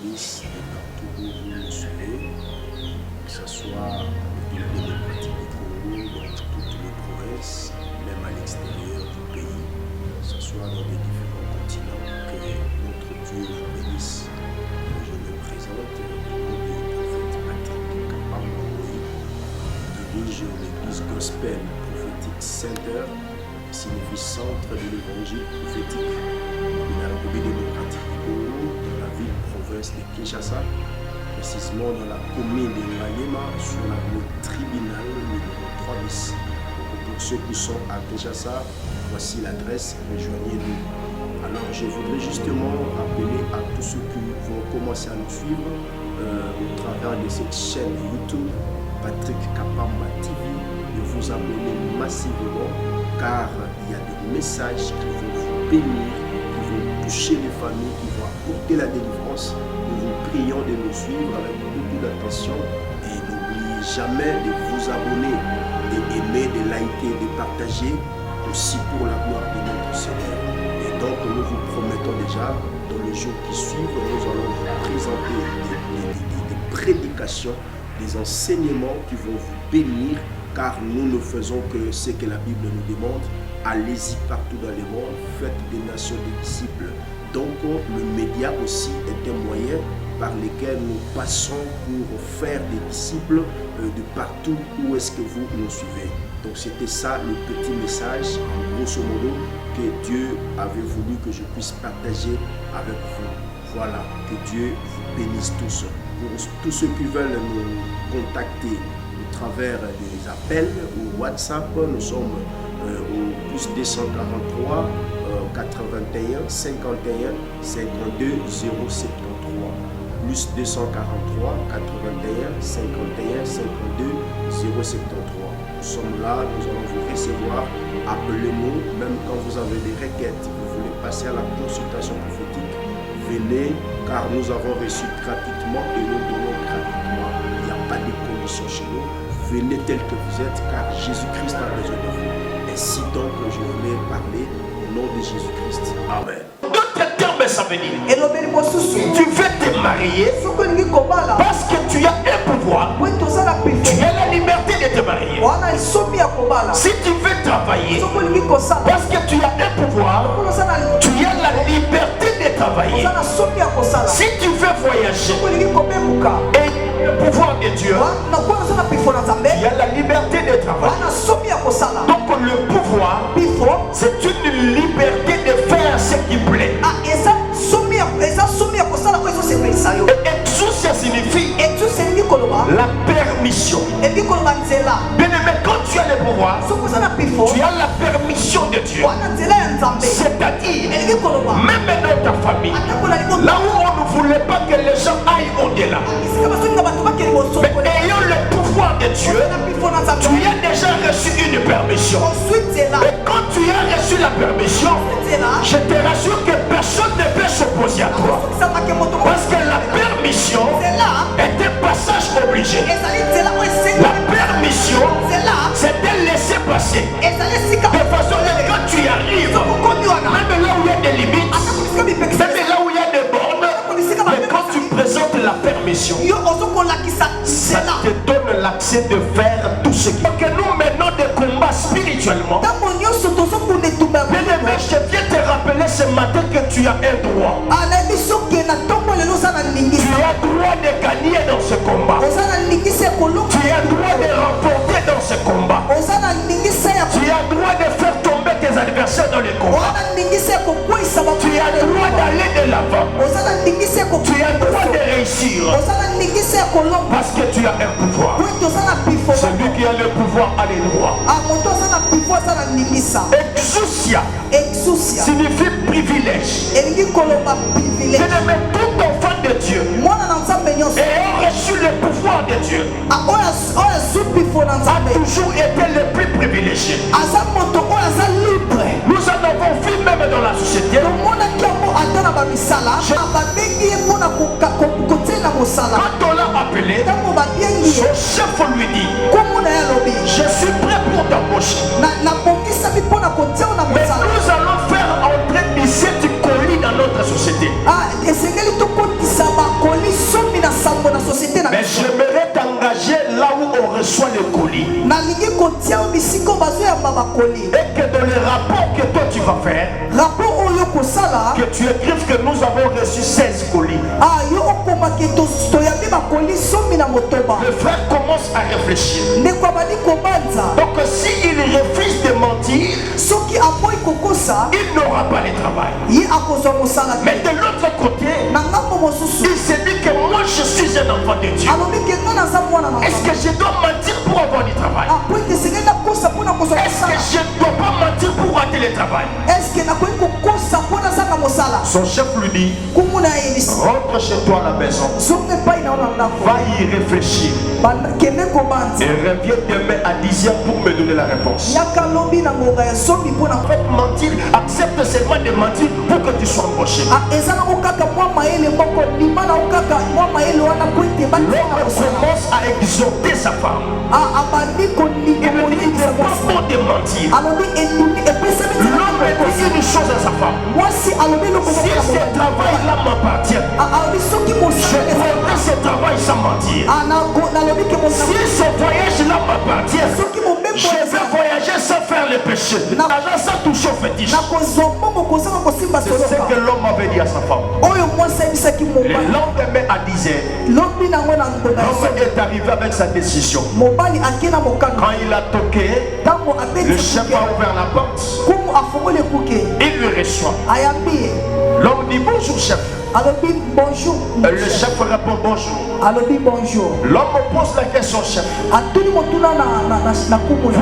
bénisse partout où vous nous suivez, que ce soit en ville démocratique du Congo, dans toutes les provinces, même à l'extérieur du pays, que ce soit dans les différents continents. Que notre Dieu vous bénisse. Je me présente au nom du prophète Patrick Kapamboui, qui dirige l'église Gospel Prophétique Center, qui signifie Centre de l'Évangile prophétique de la République démocratique du Congo, dans la ville-province de Kinshasa, précisément dans la commune de Manyema, sur la route tribunal numéro 3 bis. Donc pour ceux qui sont à Kinshasa, voici l'adresse, rejoignez-nous. Alors je voudrais justement rappeler à tous ceux qui vont commencer à nous suivre au travers de cette chaîne YouTube, Patrick Kapamba TV, de vous abonner massivement, car il y a des messages qui vont vous bénir, qui vont toucher les familles, qui vont apporter la délivrance. Nous vous prions de nous suivre avec beaucoup d'attention et n'oubliez jamais de vous abonner, d'aimer, de liker, de partager, aussi pour la gloire de notre Seigneur. Et donc nous vous promettons déjà, dans les jours qui suivent, nous allons vous présenter des prédications, des enseignements qui vont vous bénir, car nous ne faisons que ce que la Bible nous demande. Allez-y partout dans le monde, faites des nations des disciples. Donc le média aussi est un moyen par lequel nous passons pour faire des disciples de partout où est-ce que vous nous suivez. Donc c'était ça le petit message, grosso modo, que Dieu avait voulu que je puisse partager avec vous. Voilà, que Dieu vous bénisse tous. Pour tous ceux qui veulent nous contacter au travers des appels ou WhatsApp, nous sommes au plus 243 81 51 52 073. Plus 243 81 51 52 073. Nous sommes là, nous allons vous recevoir. Appelez-nous, même quand vous avez des requêtes, vous voulez passer à la consultation prophétique, venez, car nous avons reçu gratuitement et nous donnons gratuitement. Il n'y a pas de condition chez nous. Venez tel que vous êtes, car Jésus-Christ a besoin de vous. Ainsi donc, je voulais parler au nom de Jésus-Christ. Amen. D'autres termes, ça veut dire tu veux te marier parce que tu as un pouvoir. Tu as la liberté de te marier. Si tu veux travailler parce que tu as un pouvoir, tu as la liberté de travailler. Si tu veux voyager et le pouvoir de Dieu, il y a la liberté de travailler. Donc le pouvoir, c'est une liberté de faire ce qui plaît. Exousia signifie la permission. Bien aimé, quand tu as le pouvoir, tu as la permission de Dieu. C'est-à-dire, même dans ta famille, là où on ne voulait pas que les gens aillent au-delà, mais ayant le pouvoir de Dieu, tu as déjà reçu une permission. Et quand tu as reçu la permission, je te rassure que personne ne peut s'opposer à toi. Parce que la permission est un passage obligé. La permission, c'est de laisser passer. De façon que quand tu arrives, même là où il y a des limites, même là où il y a des bornes, mais quand tu présentes la permission, ça te donne l'accès de faire tout ce qui... Donc nous menons des combats spirituellement. Bien-aimé, je viens te rappeler ce matin que tu as un droit. Tu as droit de gagner dans ce combat. Tu as droit de remporter dans ce combat. Tu as droit de faire tomber tes adversaires dans les combats. Tu as droit d'aller de l'avant. Tu as droit de réussir. Parce que tu as un pouvoir. Celui qui a le pouvoir a les droits. Exousia signifie privilège. Bien-aimé, tout enfant de Dieu ayant reçu le pouvoir de Dieu a toujours été le plus privilégié. Nous en avons vu même dans la société. Quand on l'a appelé, son chef lui dit, je suis prêt pour t'embaucher. Mais nous allons faire entrer 17 colis dans notre société. et que dans les rapports que toi tu vas faire, que tu écrives que nous avons reçu 16 colis. Le frère commence à réfléchir. Donc s'il refuse de mentir, il n'aura pas de travail. Mais de l'autre côté, il se dit que moi je suis un enfant de Dieu. Est-ce que je dois mentir pour avoir du travail? Est-ce que je ne dois pas mentir pour rater le travail? Son chef lui dit, rentre chez toi à la maison, va y réfléchir et reviens demain à 10h pour me donner la réponse. En fait, mentir, accepte seulement de mentir pour que tu sois embauché. L'homme commence à exhorter sa femme. Il lui dit, il n'est pas bon de mentir. L'homme dit une chose à sa femme: si ce travail-là m'appartient, je prendrai ce travail sans mentir. Si ce voyage-là m'appartient, je vais voyager sans faire le péché, sans toucher au fétiche. C'est ce que l'homme avait dit à sa femme. Le lendemain à 10h, l'homme est arrivé avec sa décision. Quand il a toqué, le chef a ouvert la porte. Il lui reçoit. L'homme dit bonjour chef. Bonjour. Le chef répond bonjour. L'homme pose la question au chef: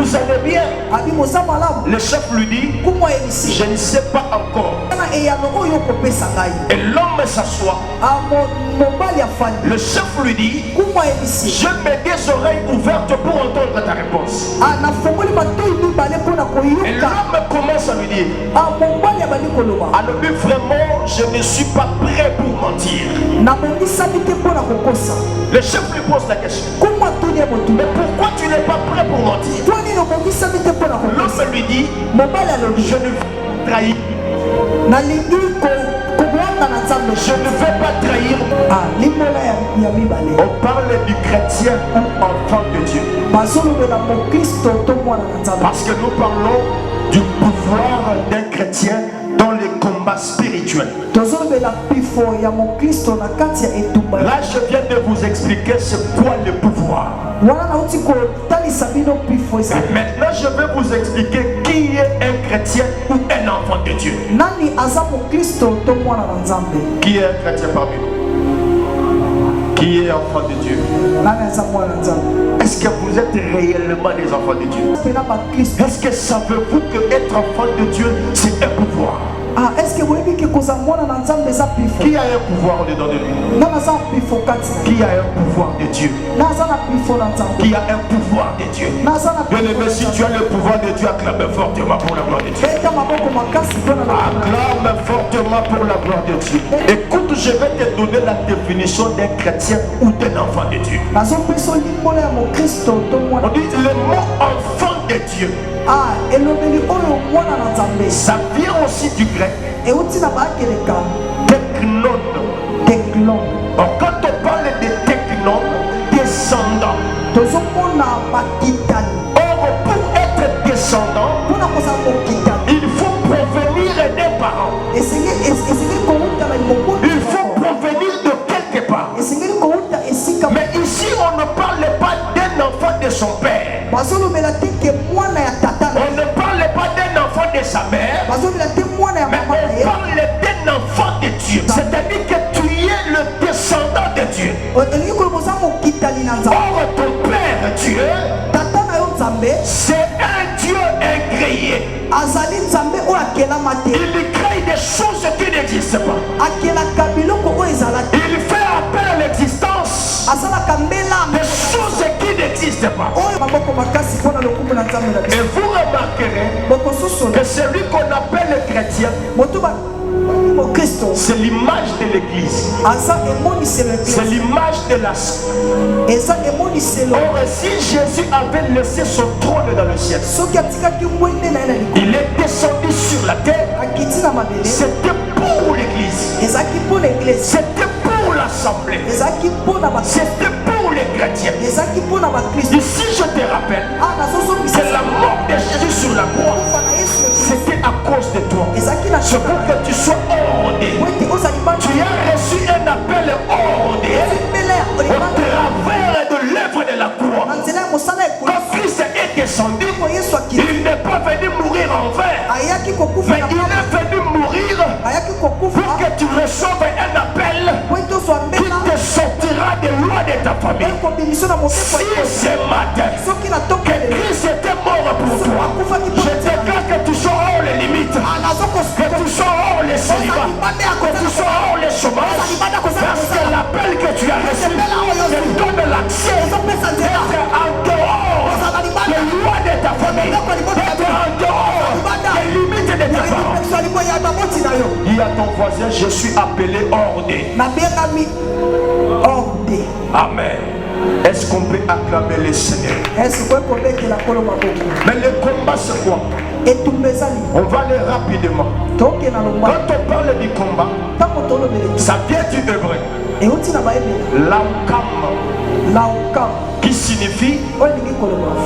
vous allez bien? Le chef lui dit: je ne sais pas encore. Et l'homme s'assoit. Le chef lui dit: je mets des oreilles ouvertes pour entendre ta réponse. Et l'homme commence à lui dire: alors lui, vraiment, je ne suis pas prêt pour mentir. Le chef lui pose la question: mais pourquoi tu n'es pas prêt pour mentir? L'homme lui dit: je ne veux pas trahir. Je ne vais pas trahir. On parle du chrétien ou enfant de Dieu, parce que nous parlons du pouvoir d'un chrétien dans les combats spirituels. Là, je viens de vous expliquer c'est quoi le pouvoir. Et maintenant, je vais vous expliquer qui est un chrétien ou un enfant de Dieu. Qui est un chrétien parmi nous? Qui est enfant de Dieu? Est-ce que vous êtes réellement des enfants de Dieu? Est-ce que savez-vous que être enfant de Dieu, c'est un pouvoir? Est-ce que vous avez dit que vous avez qui a un pouvoir dedans de lui? Qui a un pouvoir de Dieu? Qui a un pouvoir de Dieu? Bien aimé, si tu as le pouvoir de Dieu, acclame fortement pour la gloire de Dieu. Acclame fortement pour la gloire de Dieu. Écoute, je vais te donner la définition d'un chrétien ou d'un enfant de Dieu. On dit le mot enfant de Dieu. Ça vient aussi du grec teknon. Or, quand on parle de teknon, descendant. Or, pour être descendant, il faut provenir des parents. Il faut provenir de quelque part. Mais ici, on ne parle pas d'un enfant de son père. On ne parle pas d'un enfant de sa mère, mais on parle d'un enfant de Dieu. C'est-à-dire que tu es le descendant de Dieu. Or, ton père Dieu, c'est un Dieu incréé. Il crée des choses qui n'existent pas. Il fait appel à l'existence des choses qui n'existent pas. Et vous remarquerez que celui qu'on appelle le chrétien, c'est l'image de l'église. C'est l'image de la. Or, si Jésus avait laissé son trône dans le ciel, il est descendu sur la terre. C'était pour l'église. C'était pour l'assemblée. C'était pour les chrétiens. Ici, je te rappelle, c'est la mort de Jésus sur sur la croix, c'était à cause de toi. C'est pour que tu sois ordonné. Tu as reçu un appel ordonné au travers de l'œuvre de la croix. Quand Christ est descendu, il n'est pas venu mourir en vain, mais il est venu mourir pour que tu reçoives un appel qui te sortira des lois de ta famille. Si ce matin que Christ était mort pour toi, je déclare que tu sors hors les limites, que tu sors hors les célibats, que tu sors hors les chômages, parce que l'appel que tu as reçu te donne l'accès d'être en dehors des lois de ta famille, d'être en dehors des limites de tes parents. Dis à ton voisin, je suis appelé ordonné. Amen. Est-ce qu'on peut acclamer le Seigneur? Mais le combat c'est quoi? On va aller rapidement. Quand on parle du combat, ça vient du hébreu Laukam, qui signifie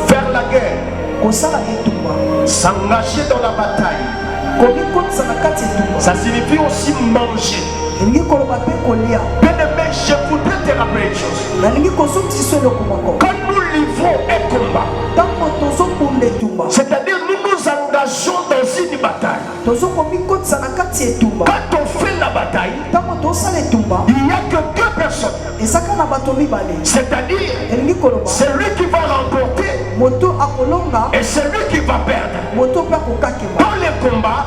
faire la guerre, s'engager dans la bataille. Ça signifie aussi manger. Bien-aimé, je voudrais te rappeler une chose. Quand nous livrons un combat, c'est-à-dire nous nous engageons dans une bataille. Quand on fait la bataille, il n'y a que deux personnes. C'est-à-dire celui qui va remporter et celui qui va perdre. Dans les combats,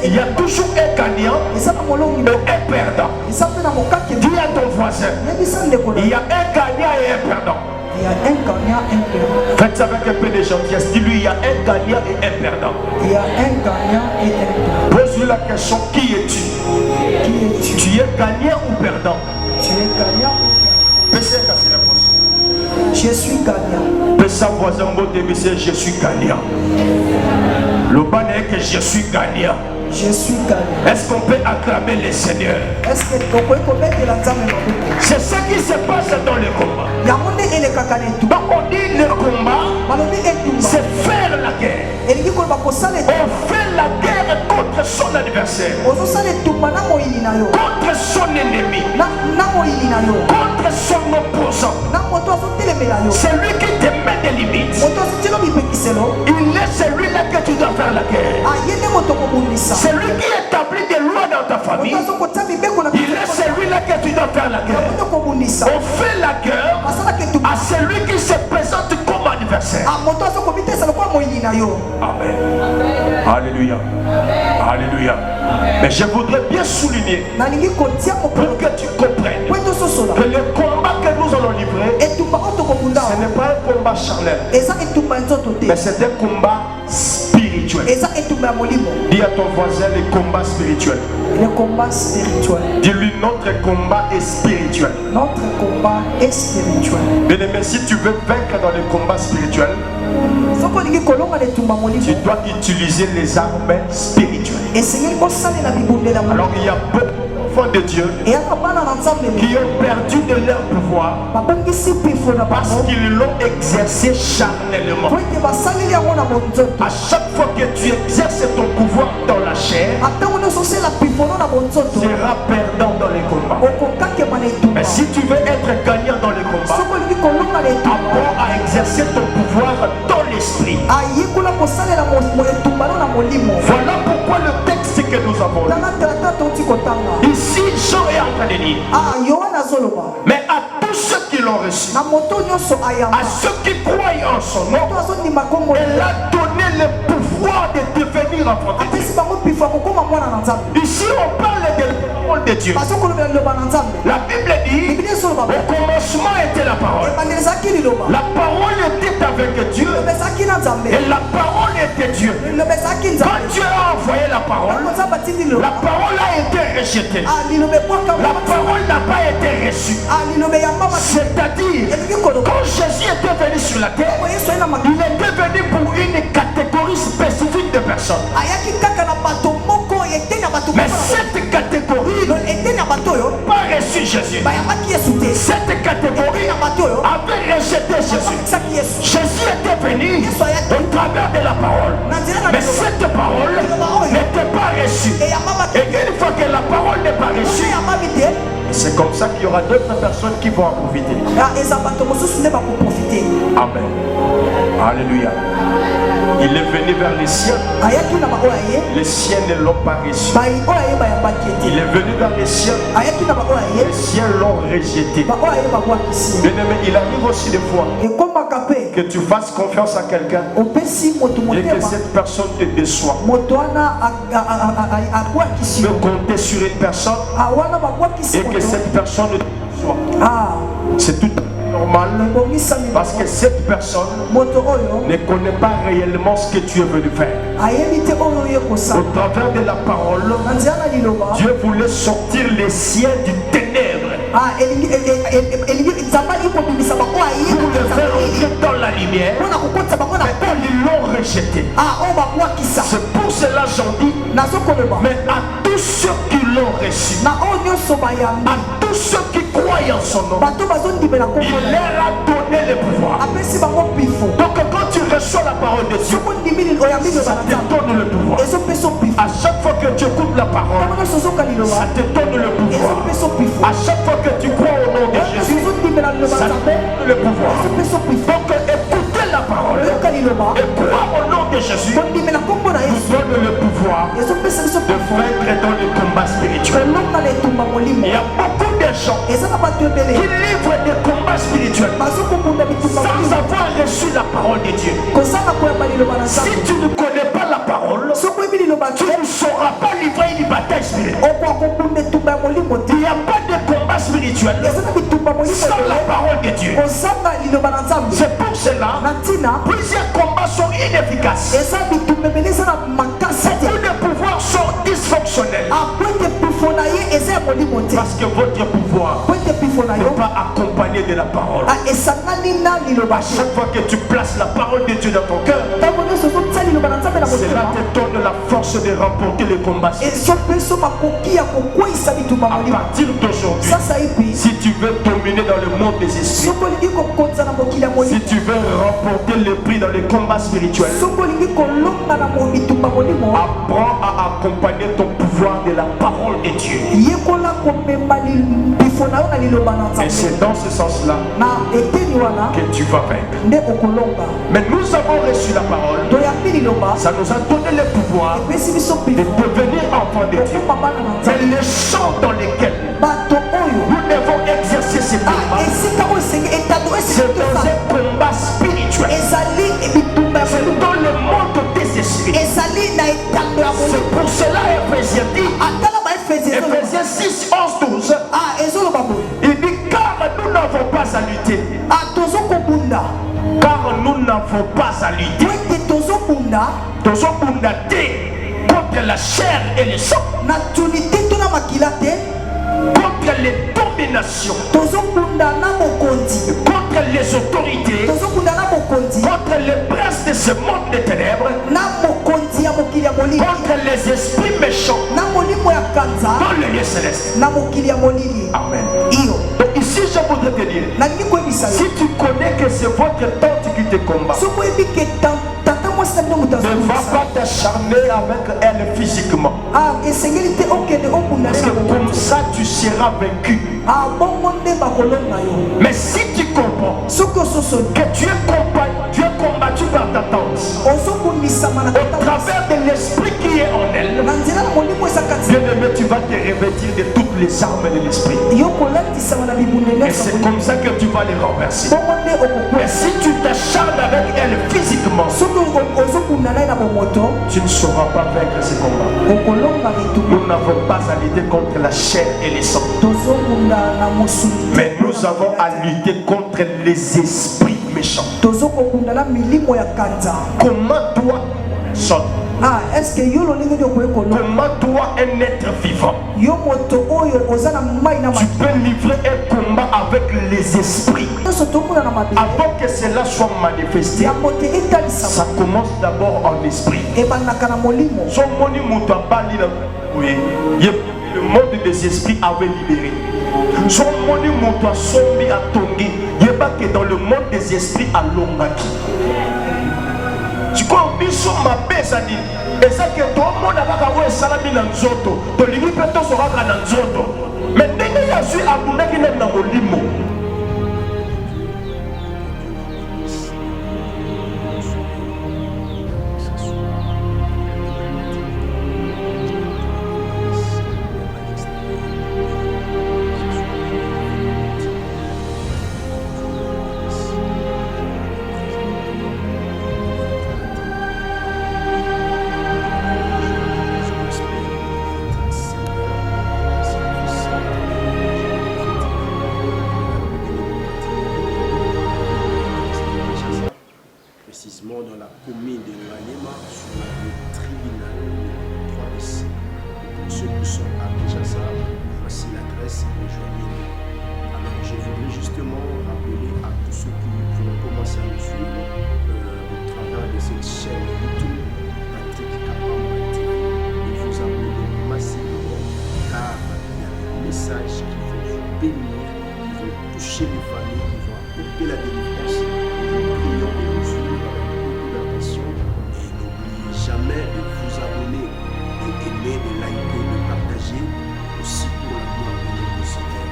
il y a toujours un gagnant et un perdant. Dis à ton voisin, il y a un gagnant et un perdant. Il y a un gagnant et un perdant. Faites ça avec un peu de gentillesse. Dis-lui, il y a un gagnant et un perdant. Il y a un gagnant et un perdant. Pose-lui la question, qui es-tu? Qui es-tu? Tu es gagnant ou perdant? Tu es gagnant ou perdant? Je suis gagnant. Pesa voisin mot de je suis gagnant. Le ban est que je suis gagnant. Je suis gagnant. Est-ce qu'on peut acclamer le Seigneur? Est-ce que tu peux commettre la zame? C'est ce qui se passe dans le combat. Donc on dit le combat, c'est faire la guerre. On fait la guerre contre son adversaire, contre son ennemi, contre son opposant. C'est lui qui te met des limites. Il est celui-là que tu dois faire la guerre. C'est lui qui établit des lois dans ta famille. Il est celui-là que tu dois faire la guerre. On fait la guerre à celui qui se présente comme adversaire. Amen. Alléluia. Alléluia. Mais je voudrais bien souligner pour que tu comprennes que le combat que nous allons livrer, ce n'est pas un combat charnel, mais c'est un combat spirituel. Dis à ton voisin le combat spirituel. Le combat spirituel. Dis-lui, notre combat est spirituel. Notre combat est spirituel. Bien-aimé, si tu veux vaincre dans le combat spirituel, tu dois utiliser les armes spirituelles. Alors il y a beaucoup d'enfants de Dieu qui ont perdu de leur pouvoir parce qu'ils l'ont exercé charnellement. À chaque fois que tu exerces ton pouvoir dans la chair, tu seras perdant dans les combats. Mais si tu veux être gagnant dans les combats, apprends à exercer ton pouvoir dans l'esprit. Voilà pourquoi le texte que nous avons lu. Ici, Jean est en train de dire, mais à tous ceux qui l'ont reçu, à ceux qui croient en son nom, elle a donné le pouvoir de devenir enfant de Dieu. Ici, on parle de la parole de Dieu. La Bible dit, au commencement était la parole. La parole était avec Dieu et la parole était Dieu. Quand Dieu a envoyé la parole a été rejetée. La parole n'a pas été reçue. C'est-à-dire, quand Jésus était venu sur la terre, il était venu pour une catégorie spécifique de personnes. Mais cette catégorie n'a pas reçu Jésus. Cette catégorie avait rejeté Jésus. Jésus était venu au travers travers de la parole. Mais cette parole n'était pas reçue. Et une fois que la parole n'est pas reçue, c'est comme ça qu'il y aura d'autres personnes qui vont en profiter. Amen. Alléluia. Il est venu vers les siens. Les siens ne l'ont pas reçu. Il est venu vers les siens. Les siens l'ont rejeté. Bien-aimé, il arrive aussi des fois que tu fasses confiance à quelqu'un et que cette personne te déçoit. Tu peux compter sur une personne et que cette personne te déçoit. C'est tout normal parce que cette personne ne connaît pas réellement ce que tu es venu faire. Au travers de la parole, Dieu voulait sortir les siens du ténèbre pour les faire entrer dans la lumière, mais ils l'ont rejeté. C'est pour cela j'en dis, mais à tous ceux qui l'ont reçu, à tous ceux qui croient en son nom, il leur a donné le pouvoir. Donc quand tu reçois la parole de Dieu, ça te donne le pouvoir. À chaque fois que tu écoutes la parole, ça te donne le pouvoir. À chaque fois que tu crois au nom de Jésus, ça te donne le pouvoir. Donc écoutez la parole et croire au nom de Jésus nous donne le pouvoir de faire dans le combat spirituel. Il y a beaucoup de gens qui livrent des combats spirituels sans avoir reçu la parole de Dieu. Si tu ne connais pas la parole, tu ne sauras pas livrer une bataille spirituelle. Il n'y a pas de combat spirituel sans la parole de Dieu. C'est pour cela plusieurs combats sont inefficaces. Beaucoup de pouvoirs sont dysfonctionnels. Parce que votre pouvoir n'est pas accompagné de la parole. À chaque fois que tu places la parole de Dieu dans ton cœur, cela te donne la force de remporter le combat. À partir d'aujourd'hui, si tu veux dominer dans le monde des esprits, si tu veux remporter le prix dans les combats spirituels, apprends à accompagner ton pouvoir de la parole de Dieu. Et c'est dans ce sens-là que tu vas vaincre. Mais nous avons reçu la parole. Ça nous a donné le pouvoir de devenir enfants de Dieu. Mais les champs dans lesquels nous devons exercer ces combats, c'est dans un combat spirituel. C'est dans le monde des esprits. C'est pour cela Ephésiens dit, Ephésiens 6, 11, 12, il dit car nous n'avons pas à lutter. Car nous n'avons pas à lutter contre la chair et le sang, contre les dominations, contre les autorités, contre les princes de ce monde de ténèbres, contre les esprits méchants dans le lieu céleste. Amen. Donc ici je voudrais te dire, si tu connais que c'est votre tante qui te combat, ne va pas t'acharner avec elle physiquement. Parce que comme ça tu seras vaincu. Mais si tu comprends que tu es combattu par ta tante au travers de l'esprit qui est en elle, bien-aimé, tu vas te revêtir de toutes les armes de l'esprit. Et c'est comme ça que tu vas les renverser. Mais si tu t'acharnes avec elle physiquement, tu ne sauras pas vaincre ce combat. Nous n'avons pas à lutter contre la chair et les sangs, mais nous avons à lutter contre les esprits méchants. Comment toi, son, comment toi, un être vivant, tu peux livrer un combat avec les esprits? Avant que cela soit manifesté, ça commence d'abord en esprit. Le monde des esprits avait libéré. Son monde montois sombi à Tongi. Il n'y a pas que dans le monde des esprits à Longaki. Tu crois au biso ma besani. Et ça que tout le monde a pas salami dans nzoto. To lingi peto sera dans nzoto. Mais dès que je suis à Bunda qui n'est dans molimo. Dans la commune de Maniema sur le tribunal 3 Pour ceux qui sont à Kinshasa, voici l'adresse, rejoignez-nous. Alors je voudrais justement rappeler à tous ceux qui vont commencer à nous suivre au travers de cette chaîne YouTube Patrick Kapamba TV. Il vous abonnez massivement car il y a des messages qui vont vous bénir, qui vont toucher les familles, qui vont apporter la délivrance. Nous prions et nous suivre. Et n'oubliez jamais de vous abonner, de aimer, de liker, de partager, aussi pour la gloire de notre Seigneur.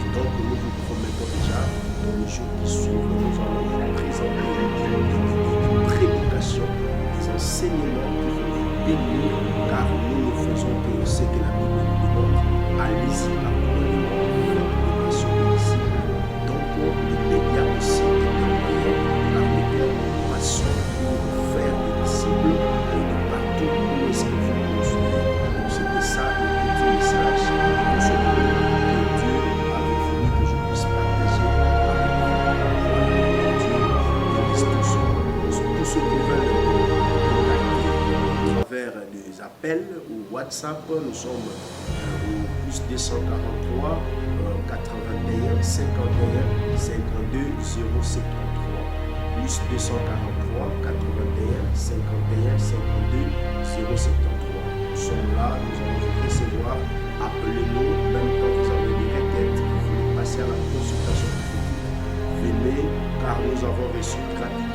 Et donc nous vous promettons déjà, dans les jours qui suivent, nous allons vous présenter des prédications, des enseignements qui vont vous bénir, car nous ne faisons que ce que la Bible nous demande. Allez-y, accompagnez-moi, faites l'éducation des disciples. Donc les médias aussi est un moyen par lequel nous passons pour faire des disciples et de partout où est-ce que vous construisez. Donc c'était ça le petit message pour ce que Dieu avait voulu que je puisse partager avec vous. Dieu bénisse tous ceux qui veulent contacter à travers des appels ou WhatsApp. Nous sommes au plus 243 81 51 52 073. Plus 243 81 51 52 073. Nous sommes là, nous allons vous recevoir. Appelez-nous, même quand vous avez des requêtes, vous voulez passer à la consultation prophétique. Venez, car nous avons reçu gratuitement